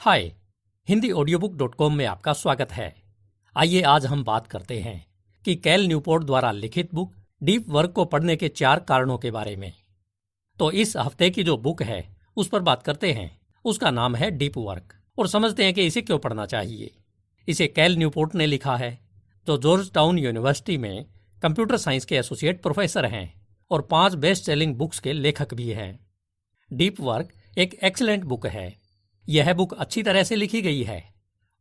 हाय, हिंदी ऑडियोबुक.com में आपका स्वागत है। आइए आज हम बात करते हैं कि कैल न्यूपोर्ट द्वारा लिखित बुक डीप वर्क को पढ़ने के 4 कारणों के बारे में। तो इस हफ्ते की जो बुक है उस पर बात करते हैं। उसका नाम है डीप वर्क और समझते हैं कि इसे क्यों पढ़ना चाहिए। इसे कैल न्यूपोर्ट ने लिखा है, जो जॉर्ज टाउन यूनिवर्सिटी में कंप्यूटर साइंस के एसोसिएट प्रोफेसर हैं और 5 बेस्ट सेलिंग बुक्स के लेखक भी हैं। डीप वर्क एक एक्सीलेंट बुक है। यह बुक अच्छी तरह से लिखी गई है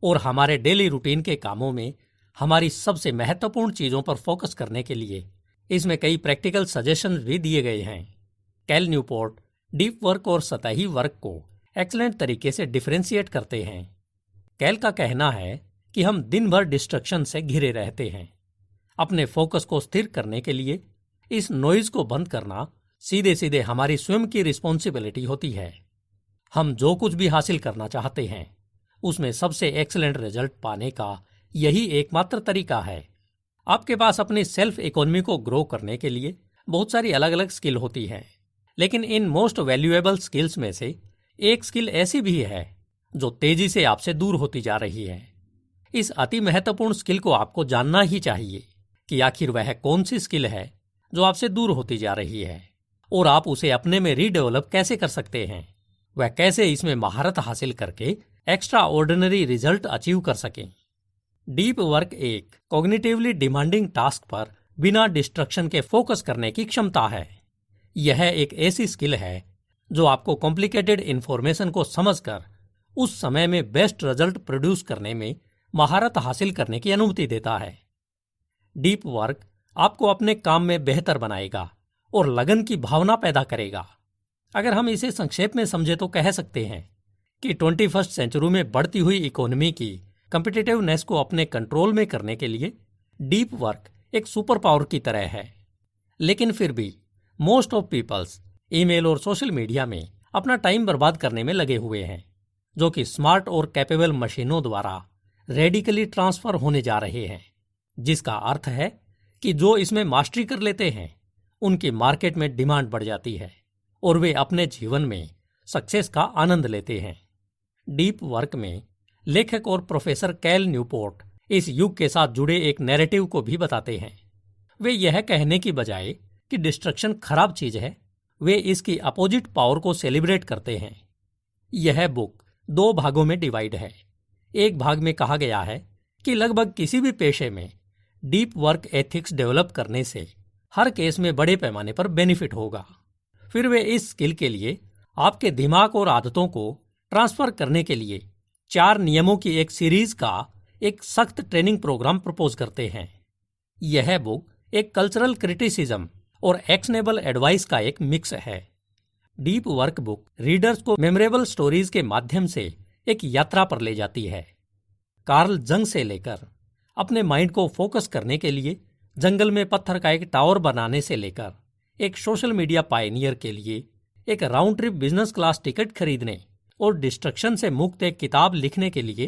और हमारे डेली रूटीन के कामों में हमारी सबसे महत्वपूर्ण चीजों पर फोकस करने के लिए इसमें कई प्रैक्टिकल सजेशंस भी दिए गए हैं। कैल न्यूपोर्ट डीप वर्क और सतही वर्क को एक्सीलेंट तरीके से डिफरेंशिएट करते हैं। कैल का कहना है कि हम दिन भर डिस्ट्रक्शन से घिरे रहते हैं। अपने फोकस को स्थिर करने के लिए इस नॉइज को बंद करना सीधे सीधे हमारी स्वयं की रिस्पॉन्सिबिलिटी होती है। हम जो कुछ भी हासिल करना चाहते हैं उसमें सबसे एक्सीलेंट रिजल्ट पाने का यही एकमात्र तरीका है। आपके पास अपनी सेल्फ इकोनॉमी को ग्रो करने के लिए बहुत सारी अलग अलग स्किल होती हैं, लेकिन इन मोस्ट वैल्यूएबल स्किल्स में से एक स्किल ऐसी भी है जो तेजी से आपसे दूर होती जा रही है। इस अति महत्वपूर्ण स्किल को आपको जानना ही चाहिए कि आखिर वह कौन सी स्किल है जो आपसे दूर होती जा रही है और आप उसे अपने में रीडेवलप कैसे कर सकते हैं। वह कैसे इसमें महारत हासिल करके एक्स्ट्रा ऑर्डिनरी रिजल्ट अचीव कर सकें। डीप वर्क एक कॉग्निटिवली डिमांडिंग टास्क पर बिना डिस्ट्रक्शन के फोकस करने की क्षमता है। यह एक ऐसी स्किल है जो आपको कॉम्प्लिकेटेड इंफॉर्मेशन को समझकर उस समय में बेस्ट रिजल्ट प्रोड्यूस करने में महारत हासिल करने की अनुमति देता है। डीप वर्क आपको अपने काम में बेहतर बनाएगा और लगन की भावना पैदा करेगा। अगर हम इसे संक्षेप में समझे तो कह सकते हैं कि 21st सेंचुरी में बढ़ती हुई इकोनॉमी की कॉम्पिटिटिवनेस को अपने कंट्रोल में करने के लिए डीप वर्क एक सुपर पावर की तरह है। लेकिन फिर भी मोस्ट ऑफ पीपल्स ईमेल और सोशल मीडिया में अपना टाइम बर्बाद करने में लगे हुए हैं, जो कि स्मार्ट और कैपेबल मशीनों द्वारा रेडिकली ट्रांसफर होने जा रहे हैं, जिसका अर्थ है कि जो इसमें मास्टरी कर लेते हैं उनकी मार्केट में डिमांड बढ़ जाती है और वे अपने जीवन में सक्सेस का आनंद लेते हैं। डीप वर्क में लेखक और प्रोफेसर कैल न्यूपोर्ट इस युग के साथ जुड़े एक नैरेटिव को भी बताते हैं। वे यह कहने की बजाय कि डिस्ट्रक्शन खराब चीज है, वे इसकी अपोजिट पावर को सेलिब्रेट करते हैं। यह बुक 2 भागों में डिवाइड है। एक भाग में कहा गया है कि लगभग किसी भी पेशे में डीप वर्क एथिक्स डेवलप करने से हर केस में बड़े पैमाने पर बेनिफिट होगा। फिर वे इस स्किल के लिए आपके दिमाग और आदतों को ट्रांसफर करने के लिए 4 नियमों की एक सीरीज का एक सख्त ट्रेनिंग प्रोग्राम प्रपोज करते हैं। यह बुक एक कल्चरल क्रिटिसिज्म और एक्शनेबल एडवाइस का एक मिक्स है। डीप वर्क बुक रीडर्स को मेमोरेबल स्टोरीज के माध्यम से एक यात्रा पर ले जाती है। कार्ल जंग से लेकर अपने माइंड को फोकस करने के लिए जंगल में पत्थर का एक टावर बनाने से लेकर एक सोशल मीडिया पायनियर के लिए एक round trip business class ticket खरीदने और डिस्ट्रक्शन से मुक्त एक किताब लिखने के लिए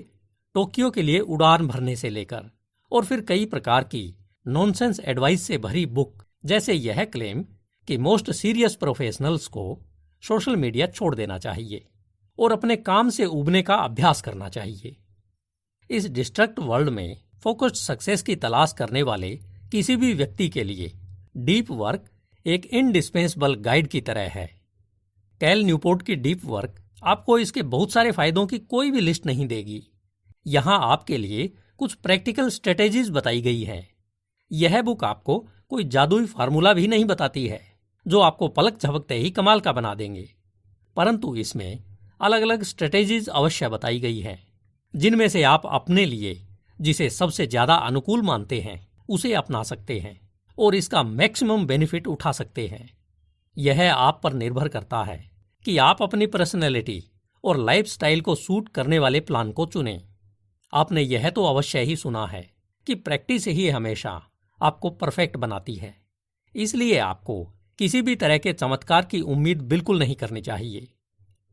टोक्यो के लिए उड़ान भरने से लेकर और फिर कई प्रकार की नॉनसेंस एडवाइस से भरी बुक, जैसे यह क्लेम कि मोस्ट सीरियस प्रोफेशनल्स को सोशल मीडिया छोड़ देना चाहिए और अपने काम से उबने का अभ्यास करना चाहिए। इस डिस्ट्रक्ट वर्ल्ड में फोकस्ड सक्सेस की तलाश करने वाले किसी भी व्यक्ति के लिए डीप वर्क एक इंडिस्पेंसेबल गाइड की तरह है। कैल न्यूपोर्ट की डीप वर्क आपको इसके बहुत सारे फायदों की कोई भी लिस्ट नहीं देगी। यहाँ आपके लिए कुछ प्रैक्टिकल स्ट्रेटेजीज बताई गई है। यह बुक आपको कोई जादुई फार्मूला भी नहीं बताती है जो आपको पलक झपकते ही कमाल का बना देंगे, परंतु इसमें अलग अलग स्ट्रेटेजीज अवश्य बताई गई हैं, जिनमें से आप अपने लिए जिसे सबसे ज्यादा अनुकूल मानते हैं उसे अपना सकते हैं और इसका मैक्सिमम बेनिफिट उठा सकते हैं। यह आप पर निर्भर करता है कि आप अपनी पर्सनैलिटी और लाइफस्टाइल को सूट करने वाले प्लान को चुनें। आपने यह तो अवश्य ही सुना है कि प्रैक्टिस ही हमेशा आपको परफेक्ट बनाती है, इसलिए आपको किसी भी तरह के चमत्कार की उम्मीद बिल्कुल नहीं करनी चाहिए।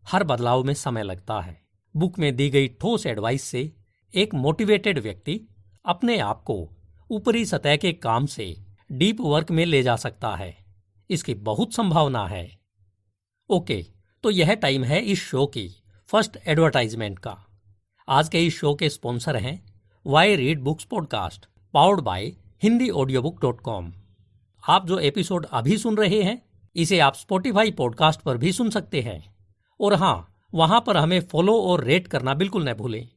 हर बदलाव में समय लगता है। बुक में दी गई ठोस एडवाइस से एक मोटिवेटेड व्यक्ति अपने आप को ऊपरी सतह के काम से डीप वर्क में ले जा सकता है। इसकी बहुत संभावना है। ओके, तो यह टाइम है इस शो की फर्स्ट एडवर्टाइजमेंट का। आज के इस शो के स्पॉन्सर हैं why read books podcast, powered by HindiAudiobook.com। आप जो एपिसोड अभी सुन रहे हैं इसे आप स्पॉटिफाई पॉडकास्ट पर भी सुन सकते हैं। और हाँ, वहां पर हमें फॉलो और रेट करना बिल्कुल न भूलें।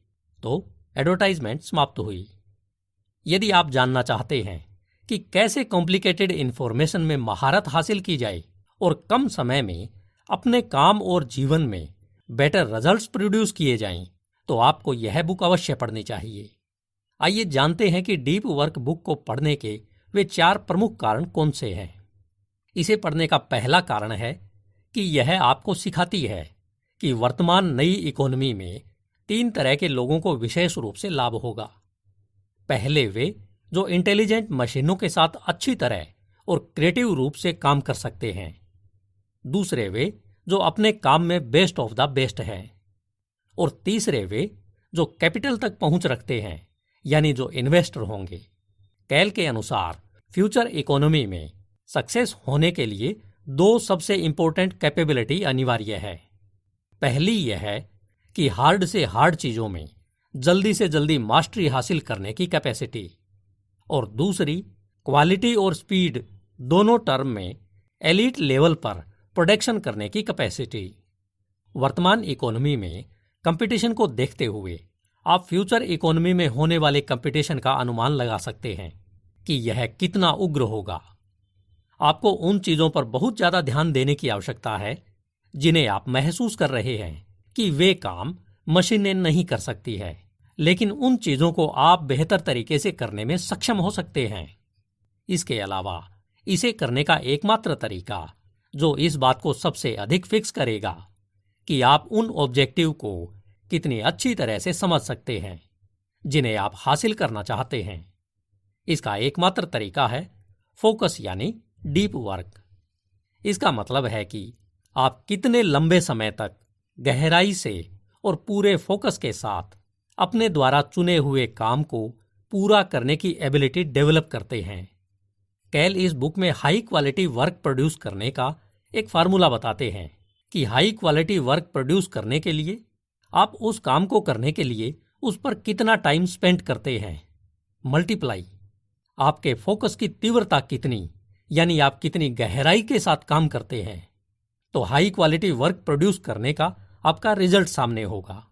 तो एडवर्टाइजमेंट समाप्त हुई। यदि आप जानना चाहते हैं कि कैसे कॉम्प्लिकेटेड इंफॉर्मेशन में महारत हासिल की जाए और कम समय में अपने काम और जीवन में बेटर रिजल्ट्स प्रोड्यूस किए जाएं, तो आपको यह बुक अवश्य पढ़नी चाहिए। आइए जानते हैं कि डीप वर्क बुक को पढ़ने के वे 4 प्रमुख कारण कौन से हैं। इसे पढ़ने का पहला कारण है कि यह आपको सिखाती है कि वर्तमान नई इकोनॉमी में 3 तरह के लोगों को विशेष रूप से लाभ होगा। पहले वे जो इंटेलिजेंट मशीनों के साथ अच्छी तरह और क्रिएटिव रूप से काम कर सकते हैं। दूसरे वे जो अपने काम में बेस्ट ऑफ द बेस्ट हैं। और तीसरे वे जो कैपिटल तक पहुंच रखते हैं, यानी जो इन्वेस्टर होंगे। कैल के अनुसार फ्यूचर इकोनॉमी में सक्सेस होने के लिए 2 सबसे इंपॉर्टेंट कैपेबिलिटी अनिवार्य है। पहली यह है कि हार्ड से हार्ड चीजों में जल्दी से जल्दी मास्टरी हासिल करने की कैपेसिटी, और दूसरी क्वालिटी और स्पीड दोनों टर्म में एलीट लेवल पर प्रोडक्शन करने की कैपेसिटी। वर्तमान इकोनॉमी में कंपटीशन को देखते हुए आप फ्यूचर इकोनॉमी में होने वाले कंपटीशन का अनुमान लगा सकते हैं कि यह कितना उग्र होगा। आपको उन चीजों पर बहुत ज्यादा ध्यान देने की आवश्यकता है जिन्हें आप महसूस कर रहे हैं कि वे काम मशीनें नहीं कर सकती है, लेकिन उन चीजों को आप बेहतर तरीके से करने में सक्षम हो सकते हैं। इसके अलावा इसे करने का एकमात्र तरीका जो इस बात को सबसे अधिक फिक्स करेगा कि आप उन ऑब्जेक्टिव को कितनी अच्छी तरह से समझ सकते हैं जिन्हें आप हासिल करना चाहते हैं। इसका एकमात्र तरीका है फोकस यानी डीप वर्क। इसका मतलब है कि आप कितने लंबे समय तक गहराई से और पूरे फोकस के साथ अपने द्वारा चुने हुए काम को पूरा करने की एबिलिटी डेवलप करते हैं। कैल इस बुक में हाई क्वालिटी वर्क प्रोड्यूस करने का एक फार्मूला बताते हैं कि हाई क्वालिटी वर्क प्रोड्यूस करने के लिए आप उस काम को करने के लिए उस पर कितना टाइम स्पेंड करते हैं मल्टीप्लाई आपके फोकस की तीव्रता कितनी, यानी आप कितनी गहराई के साथ काम करते हैं, तो हाई क्वालिटी वर्क प्रोड्यूस करने का आपका रिजल्ट सामने होगा।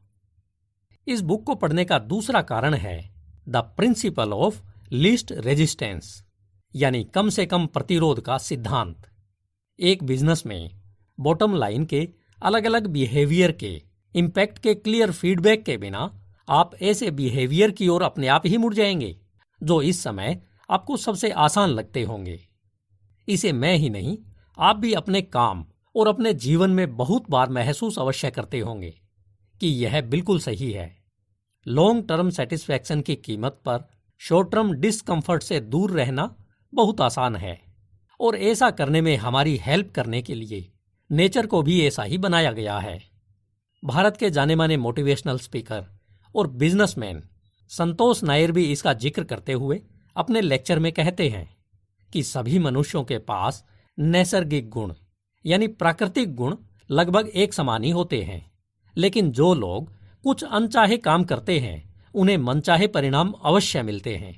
इस बुक को पढ़ने का दूसरा कारण है the principle of least resistance, यानी कम से कम प्रतिरोध का सिद्धांत। एक बिजनेस में बॉटम लाइन के अलग अलग बिहेवियर के इम्पैक्ट के क्लियर फीडबैक के बिना आप ऐसे बिहेवियर की ओर अपने आप ही मुड़ जाएंगे जो इस समय आपको सबसे आसान लगते होंगे। इसे मैं ही नहीं, आप भी अपने काम और अपने जीवन में बहुत बार महसूस अवश्य करते होंगे कि यह बिल्कुल सही है। लॉन्ग टर्म सेटिस्फैक्शन की कीमत पर शॉर्ट टर्म डिस्कम्फर्ट से दूर रहना बहुत आसान है, और ऐसा करने में हमारी हेल्प करने के लिए नेचर को भी ऐसा ही बनाया गया है। भारत के जाने माने मोटिवेशनल स्पीकर और बिजनेसमैन संतोष नायर भी इसका जिक्र करते हुए अपने लेक्चर में कहते हैं कि सभी मनुष्यों के पास नैसर्गिक गुण यानी प्राकृतिक गुण लगभग एक समान ही होते हैं, लेकिन जो लोग कुछ अनचाहे काम करते हैं उन्हें मनचाहे परिणाम अवश्य मिलते हैं।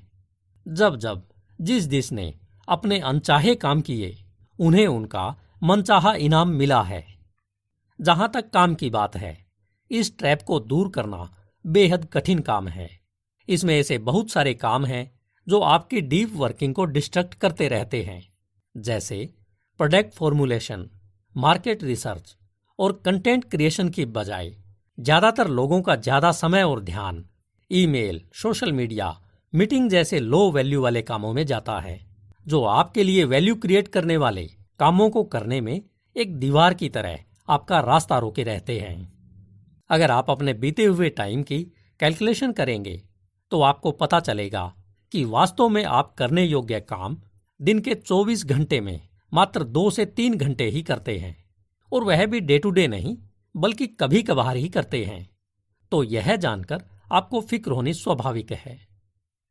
जब जिस ने अपने अनचाहे काम किए उन्हें उनका मनचाहा इनाम मिला है। जहां तक काम की बात है, इस ट्रैप को दूर करना बेहद कठिन काम है। इसमें ऐसे बहुत सारे काम हैं जो आपकी डीप वर्किंग को डिस्ट्रैक्ट करते रहते हैं, जैसे प्रोडक्ट फॉर्मुलेशन, मार्केट रिसर्च और कंटेंट क्रिएशन की बजाय ज्यादातर लोगों का ज्यादा समय और ध्यान ईमेल, सोशल मीडिया, मीटिंग जैसे लो वैल्यू वाले कामों में जाता है, जो आपके लिए वैल्यू क्रिएट करने वाले कामों को करने में एक दीवार की तरह आपका रास्ता रोके रहते हैं। अगर आप अपने बीते हुए टाइम की कैलकुलेशन करेंगे तो आपको पता चलेगा कि वास्तव में आप करने योग्य काम दिन के 24 घंटे में मात्र 2 से 3 घंटे ही करते हैं, और वह भी डे टू डे नहीं बल्कि कभी कभार ही करते हैं। तो यह जानकर आपको फिक्र होनी स्वाभाविक है।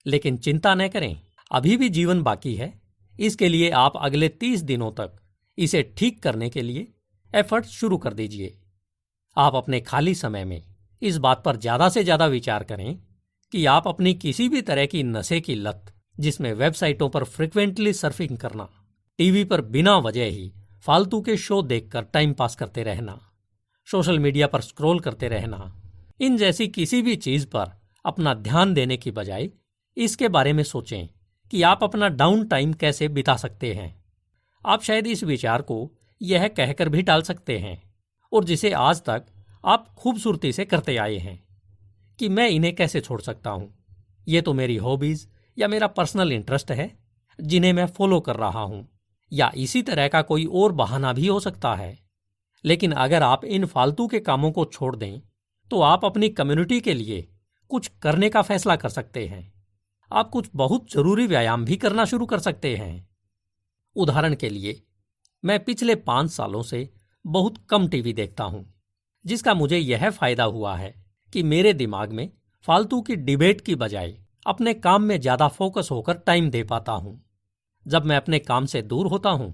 लेकिन चिंता न करें, अभी भी जीवन बाकी है। इसके लिए आप अगले 30 दिनों तक इसे ठीक करने के लिए एफर्ट शुरू कर दीजिए। आप अपने खाली समय में इस बात पर ज्यादा से ज्यादा विचार करें कि आप अपनी किसी भी तरह की नशे की लत, जिसमें वेबसाइटों पर फ्रिक्वेंटली सर्फिंग करना, टीवी पर बिना वजह ही फालतू के शो देखकर टाइम पास करते रहना, सोशल मीडिया पर स्क्रॉल करते रहना, इन जैसी किसी भी चीज पर अपना ध्यान देने की बजाय इसके बारे में सोचें कि आप अपना डाउन टाइम कैसे बिता सकते हैं। आप शायद इस विचार को यह कहकर भी टाल सकते हैं, और जिसे आज तक आप खूबसूरती से करते आए हैं, कि मैं इन्हें कैसे छोड़ सकता हूं। ये तो मेरी हॉबीज या मेरा पर्सनल इंटरेस्ट है जिन्हें मैं फॉलो कर रहा हूं, या इसी तरह का कोई और बहाना भी हो सकता है। लेकिन अगर आप इन फालतू के कामों को छोड़ दें तो आप अपनी कम्युनिटी के लिए कुछ करने का फैसला कर सकते हैं। आप कुछ बहुत जरूरी व्यायाम भी करना शुरू कर सकते हैं। उदाहरण के लिए, मैं पिछले 5 सालों से बहुत कम टीवी देखता हूं, जिसका मुझे यह फायदा हुआ है कि मेरे दिमाग में फालतू की डिबेट की बजाय अपने काम में ज्यादा फोकस होकर टाइम दे पाता हूं। जब मैं अपने काम से दूर होता हूं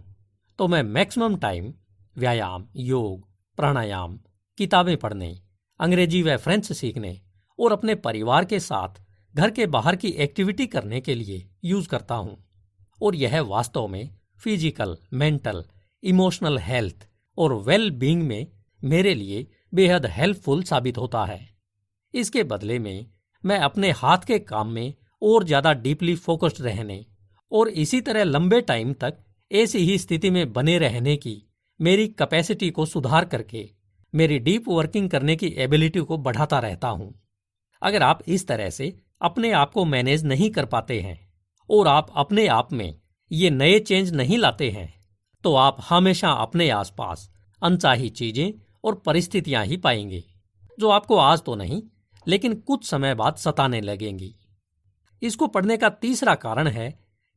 तो मैं मैक्सिमम टाइम व्यायाम, योग, प्राणायाम, किताबें पढ़ने, अंग्रेजी व फ्रेंच सीखने और अपने परिवार के साथ घर के बाहर की एक्टिविटी करने के लिए यूज करता हूं। और यह वास्तव में फिजिकल, मेंटल, इमोशनल हेल्थ और वेल बीइंग में मेरे लिए बेहद हेल्पफुल साबित होता है। इसके बदले में मैं अपने हाथ के काम में और ज्यादा डीपली फोकस्ड रहने और इसी तरह लंबे टाइम तक ऐसी ही स्थिति में बने रहने की मेरी कैपेसिटी को सुधार करके मेरी डीप वर्किंग करने की एबिलिटी को बढ़ाता रहता हूं। अगर आप इस तरह से अपने आप को मैनेज नहीं कर पाते हैं और आप अपने आप में ये नए चेंज नहीं लाते हैं, तो आप हमेशा अपने आसपास अनचाही चीजें और परिस्थितियां ही पाएंगे, जो आपको आज तो नहीं लेकिन कुछ समय बाद सताने लगेंगी। इसको पढ़ने का तीसरा कारण है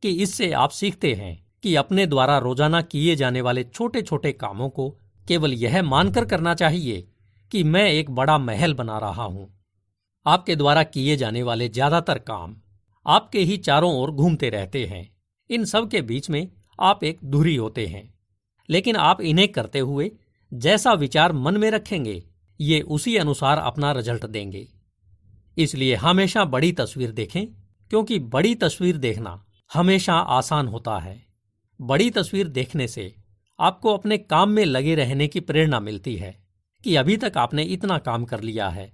कि इससे आप सीखते हैं कि अपने द्वारा रोजाना किए जाने वाले छोटे छोटे कामों को केवल यह मानकर करना चाहिए कि मैं एक बड़ा महल बना रहा हूं। आपके द्वारा किए जाने वाले ज्यादातर काम आपके ही चारों ओर घूमते रहते हैं। इन सब के बीच में आप एक धुरी होते हैं, लेकिन आप इन्हें करते हुए जैसा विचार मन में रखेंगे, ये उसी अनुसार अपना रिजल्ट देंगे। इसलिए हमेशा बड़ी तस्वीर देखें, क्योंकि बड़ी तस्वीर देखना हमेशा आसान होता है। बड़ी तस्वीर देखने से आपको अपने काम में लगे रहने की प्रेरणा मिलती है कि अभी तक आपने इतना काम कर लिया है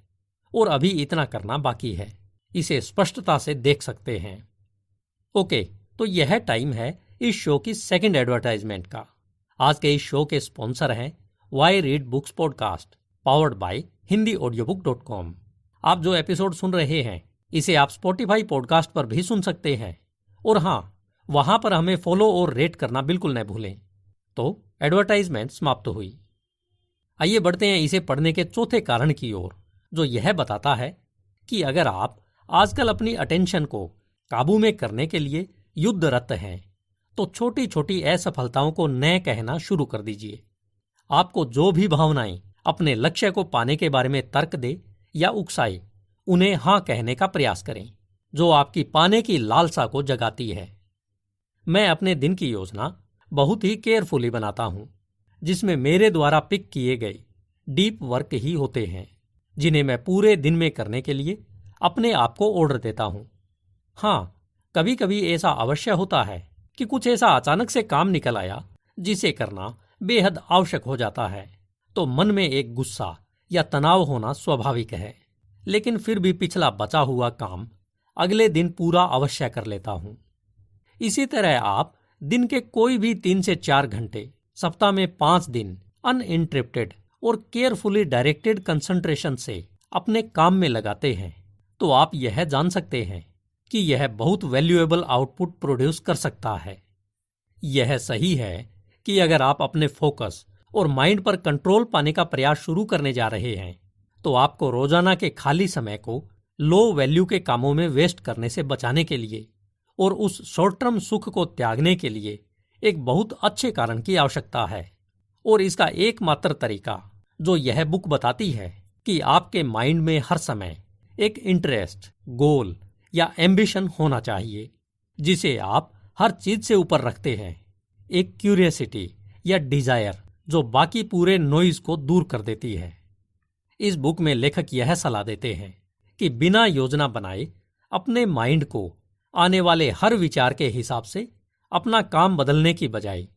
और अभी इतना करना बाकी है। इसे स्पष्टता से देख सकते हैं। ओके, तो यह टाइम है इस शो की सेकंड एडवर्टाइजमेंट का। आज के इस शो के स्पॉन्सर हैं why read books podcast, powered by HindiAudiobook.com। आप जो एपिसोड सुन रहे हैं इसे आप स्पॉटिफाई पॉडकास्ट पर भी सुन सकते हैं, और हाँ, वहां पर हमें फॉलो और रेट करना बिल्कुल न भूलें। तो एडवर्टाइजमेंट समाप्त हुई। आइए बढ़ते हैं इसे पढ़ने के चौथे कारण की ओर, जो यह बताता है कि अगर आप आजकल अपनी अटेंशन को काबू में करने के लिए युद्धरत हैं, तो छोटी छोटी असफलताओं को न कहना शुरू कर दीजिए। आपको जो भी भावनाएं अपने लक्ष्य को पाने के बारे में तर्क दे या उकसाए, उन्हें हाँ कहने का प्रयास करें, जो आपकी पाने की लालसा को जगाती है। मैं अपने दिन की योजना बहुत ही केयरफुली बनाता हूं, जिसमें मेरे द्वारा पिक किए गए डीप वर्क ही होते हैं, जिन्हें मैं पूरे दिन में करने के लिए अपने आप को ऑर्डर देता हूं। हाँ, कभी कभी ऐसा अवश्य होता है कि कुछ ऐसा अचानक से काम निकल आया जिसे करना बेहद आवश्यक हो जाता है, तो मन में एक गुस्सा या तनाव होना स्वाभाविक है। लेकिन फिर भी पिछला बचा हुआ काम अगले दिन पूरा अवश्य कर लेता हूं। इसी तरह आप दिन के कोई भी 3 से 4 घंटे सप्ताह में 5 दिन अनइंटरप्टेड और केयरफुली डायरेक्टेड कंसंट्रेशन से अपने काम में लगाते हैं, तो आप यह जान सकते हैं कि यह बहुत वैल्यूएबल आउटपुट प्रोड्यूस कर सकता है। यह सही है कि अगर आप अपने फोकस और माइंड पर कंट्रोल पाने का प्रयास शुरू करने जा रहे हैं, तो आपको रोजाना के खाली समय को लो वैल्यू के कामों में वेस्ट करने से बचाने के लिए और उस शॉर्ट टर्म सुख को त्यागने के लिए एक बहुत अच्छे कारण की आवश्यकता है। और इसका एकमात्र तरीका जो यह बुक बताती है कि आपके माइंड में हर समय एक इंटरेस्ट, गोल या एम्बिशन होना चाहिए, जिसे आप हर चीज से ऊपर रखते हैं। एक क्यूरियोसिटी या डिजायर जो बाकी पूरे नॉइज को दूर कर देती है। इस बुक में लेखक यह सलाह देते हैं कि बिना योजना बनाए अपने माइंड को आने वाले हर विचार के हिसाब से अपना काम बदलने की बजाय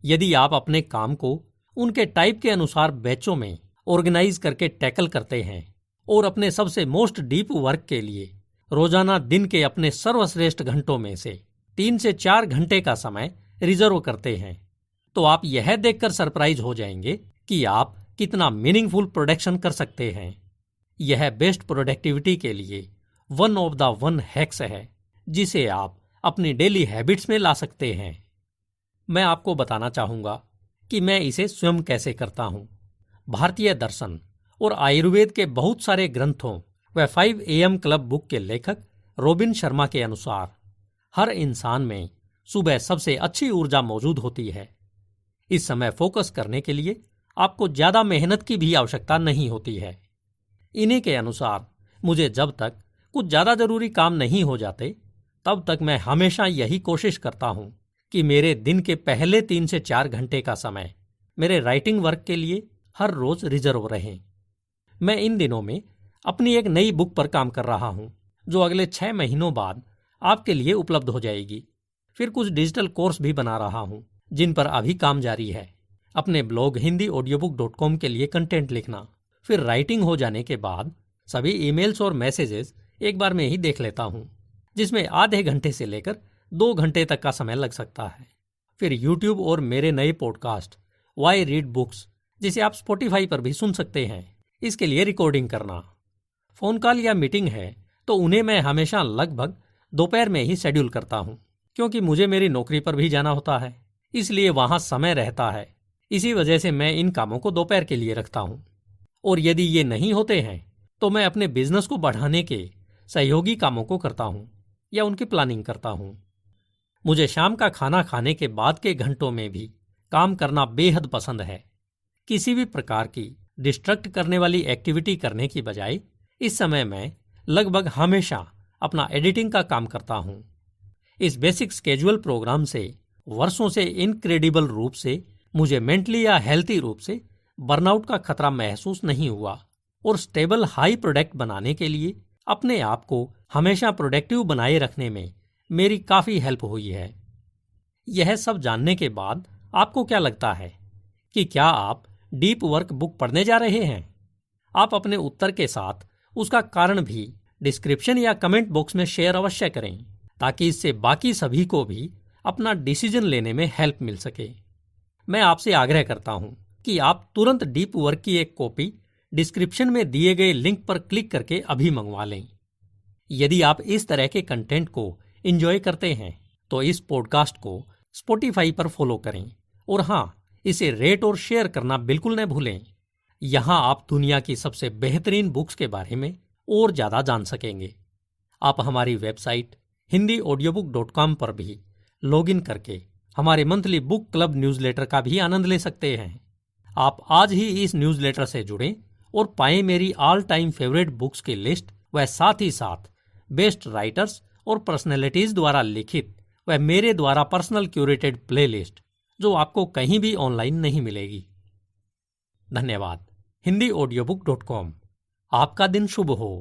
यदि आप अपने काम को उनके टाइप के अनुसार बैचों में ऑर्गेनाइज करके टैकल करते हैं और अपने सबसे मोस्ट डीप वर्क के लिए रोजाना दिन के अपने सर्वश्रेष्ठ घंटों में से 3 से 4 घंटे का समय रिजर्व करते हैं, तो आप यह देखकर सरप्राइज हो जाएंगे कि आप कितना मीनिंगफुल प्रोडक्शन कर सकते हैं। यह बेस्ट प्रोडक्टिविटी के लिए one of the one hacks है जिसे आप अपनी डेली हैबिट्स में ला सकते हैं। मैं आपको बताना चाहूंगा कि मैं इसे स्वयं कैसे करता हूं। भारतीय दर्शन और आयुर्वेद के बहुत सारे ग्रंथों व 5 AM क्लब बुक के लेखक रोबिन शर्मा के अनुसार हर इंसान में सुबह सबसे अच्छी ऊर्जा मौजूद होती है। इस समय फोकस करने के लिए आपको ज्यादा मेहनत की भी आवश्यकता नहीं होती है। इन्हीं के अनुसार मुझे जब तक कुछ ज्यादा जरूरी काम नहीं हो जाते तब तक मैं हमेशा यही कोशिश करता हूं कि मेरे दिन के पहले 3 से 4 घंटे का समय मेरे राइटिंग वर्क के लिए हर रोज रिजर्व रहे। मैं इन दिनों में अपनी एक नई बुक पर काम कर रहा हूं जो अगले 6 महीनों बाद आपके लिए उपलब्ध हो जाएगी। फिर कुछ डिजिटल कोर्स भी बना रहा हूं जिन पर अभी काम जारी है। अपने ब्लॉग hindyaudiobook.com के लिए कंटेंट लिखना, फिर राइटिंग हो जाने के बाद सभी ईमेल्स और मैसेजेस एक बार में ही देख लेता हूं, जिसमें आधे घंटे से लेकर 2 घंटे तक का समय लग सकता है। फिर यूट्यूब और मेरे नए पॉडकास्ट वाई रीड बुक्स, जिसे आप स्पॉटिफाई पर भी सुन सकते हैं, इसके लिए रिकॉर्डिंग करना। फोन कॉल या मीटिंग है तो उन्हें मैं हमेशा लगभग दोपहर में ही शेड्यूल करता हूं, क्योंकि मुझे मेरी नौकरी पर भी जाना होता है, इसलिए वहां समय रहता है। इसी वजह से मैं इन कामों को दोपहर के लिए रखता हूं। और यदि ये नहीं होते हैं तो मैं अपने बिजनेस को बढ़ाने के सहयोगी कामों को करता हूं या उनकी प्लानिंग करता हूं। मुझे शाम का खाना खाने के बाद के घंटों में भी काम करना बेहद पसंद है। किसी भी प्रकार की डिस्ट्रैक्ट करने वाली एक्टिविटी करने की बजाय इस समय मैं लगभग हमेशा अपना एडिटिंग का काम करता हूं। इस बेसिक स्केड्यूल प्रोग्राम से वर्षों से इनक्रेडिबल रूप से मुझे मेंटली या हेल्थी रूप से बर्नआउट का खतरा महसूस नहीं हुआ और स्टेबल हाई प्रोडक्ट बनाने के लिए अपने आप को हमेशा प्रोडक्टिव बनाए रखने में मेरी काफी हेल्प हुई है। यह सब जानने के बाद आपको क्या लगता है कि क्या आप डीप वर्क बुक पढ़ने जा रहे हैं? आप अपने उत्तर के साथ उसका कारण भी डिस्क्रिप्शन या कमेंट बॉक्स में शेयर अवश्य करें, ताकि इससे बाकी सभी को भी अपना डिसीजन लेने में हेल्प मिल सके। मैं आपसे आग्रह करता हूं कि आप तुरंत डीप वर्क की एक कॉपी डिस्क्रिप्शन में दिए गए लिंक पर क्लिक करके अभी मंगवा लें। यदि आप इस तरह के कंटेंट को एंजॉय करते हैं तो इस पॉडकास्ट को स्पॉटिफाई पर फॉलो करें और हाँ, इसे रेट और शेयर करना बिल्कुल न भूलें। यहाँ आप दुनिया की सबसे बेहतरीन बुक्स के बारे में और ज्यादा जान सकेंगे। आप हमारी वेबसाइट hindyaudiobook.com पर भी लॉगिन करके हमारे मंथली बुक क्लब न्यूज़लेटर का भी आनंद ले सकते हैं। आप आज ही इस न्यूज़लेटर से जुड़ें और पाएं मेरी ऑल टाइम फेवरेट बुक्स की लिस्ट व साथ ही साथ बेस्ट राइटर्स और पर्सनैलिटीज द्वारा लिखित व मेरे द्वारा पर्सनल क्यूरेटेड प्लेलिस्ट, जो आपको कहीं भी ऑनलाइन नहीं मिलेगी। धन्यवाद। hindyaudiobook.com। आपका दिन शुभ हो।